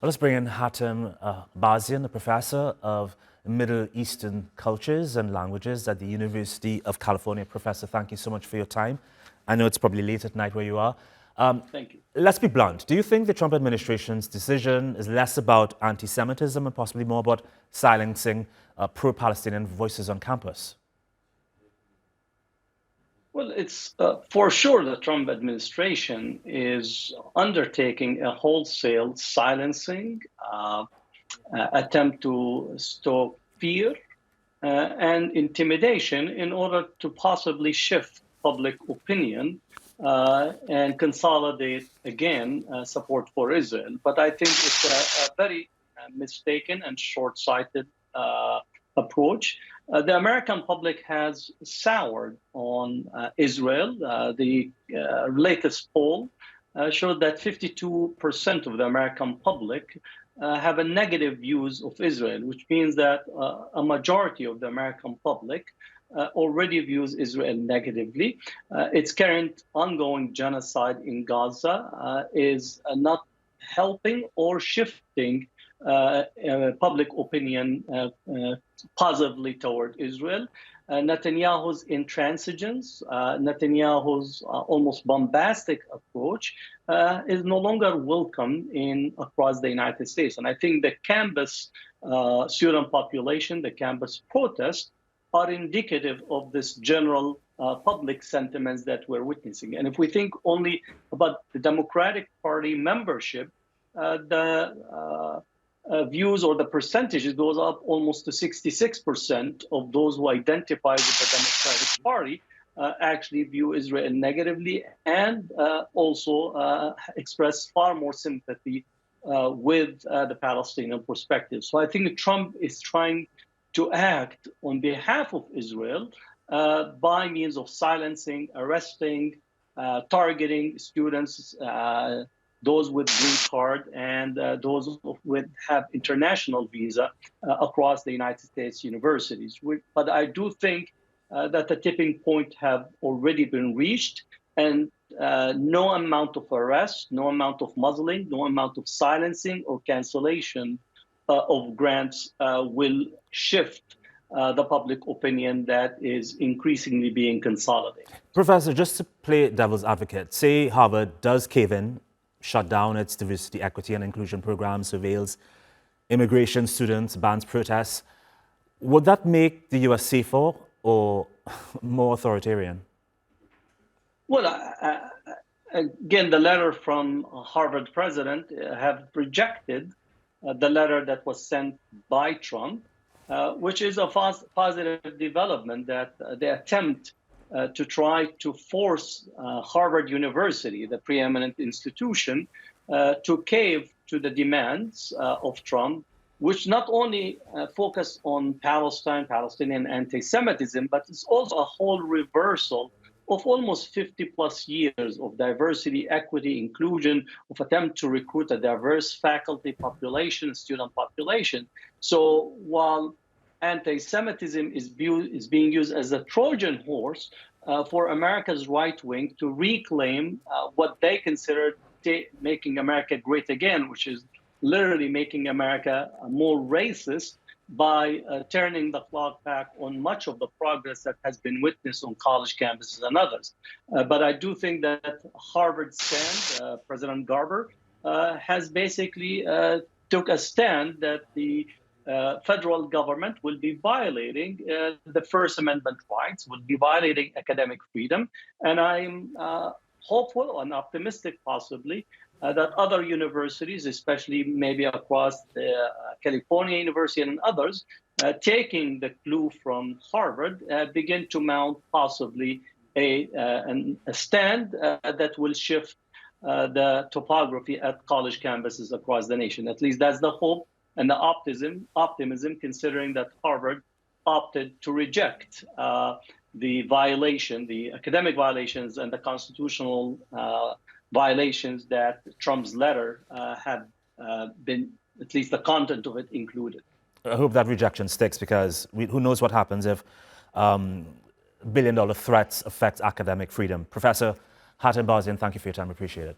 Well, let's bring in Hatem Bazian, a professor of Middle Eastern cultures and languages at the University of California. Professor, thank you so much for your time. I know it's probably late at night where you are. Thank you. Let's be blunt. Do you think the Trump administration's decision is less about anti-Semitism and possibly more about silencing pro-Palestinian voices on campus? Well, it's for sure the Trump administration is undertaking a wholesale silencing attempt to stoke fear and intimidation in order to possibly shift public opinion and consolidate again support for Israel. But I think it's a very mistaken and short-sighted approach. The American public has soured on Israel. The latest poll showed that 52% of the American public have a negative views of Israel, which means that a majority of the American public already views Israel negatively. Its current ongoing genocide in Gaza is not helping or shifting public opinion positively toward Israel. Netanyahu's intransigence, Netanyahu's almost bombastic approach is no longer welcome across the United States. And I think the campus student population, the campus protests, are indicative of this general public sentiments that we're witnessing. And if we think only about the Democratic Party membership, the views or the percentages goes up almost to 66% of those who identify with the Democratic Party actually view Israel negatively and also express far more sympathy with the Palestinian perspective. So I think Trump is trying to act on behalf of Israel by means of silencing, arresting, targeting students, those with green card and those with have international visa across the United States universities. But I do think that the tipping point have already been reached, and no amount of arrest, no amount of muzzling, no amount of silencing or cancellation of grants will shift the public opinion that is increasingly being consolidated. Professor, just to play devil's advocate, say Harvard does cave in, shut down its diversity, equity, and inclusion program, surveils immigration students, bans protests. Would that make the US safer or more authoritarian? Well, again, the letter from Harvard president have rejected the letter that was sent by Trump, which is a positive development that the attempt to try to force Harvard University, the preeminent institution, to cave to the demands of Trump, which not only focus on Palestinian anti-Semitism, but it's also a whole reversal of almost 50 plus years of diversity, equity, inclusion, of attempt to recruit a diverse faculty population, student population. So while anti-Semitism is being used as a Trojan horse for America's right wing to reclaim what they consider making America great again, which is literally making America more racist by turning the clock back on much of the progress that has been witnessed on college campuses and others. But I do think that Harvard's stand, President Garber, has basically took a stand that the federal government will be violating the First Amendment rights, will be violating academic freedom. And I'm hopeful and optimistic, possibly, that other universities, especially maybe across the California University and others, taking the clue from Harvard, begin to mount possibly a stand that will shift the topography at college campuses across the nation. At least that's the hope and the optimism, considering that Harvard opted to reject the violation, the academic violations and the constitutional violations that Trump's letter had been, at least the content of it, included. I hope that rejection sticks, because who knows what happens if billion-dollar threats affect academic freedom. Professor Hatem Bazian, thank you for your time. Appreciate it.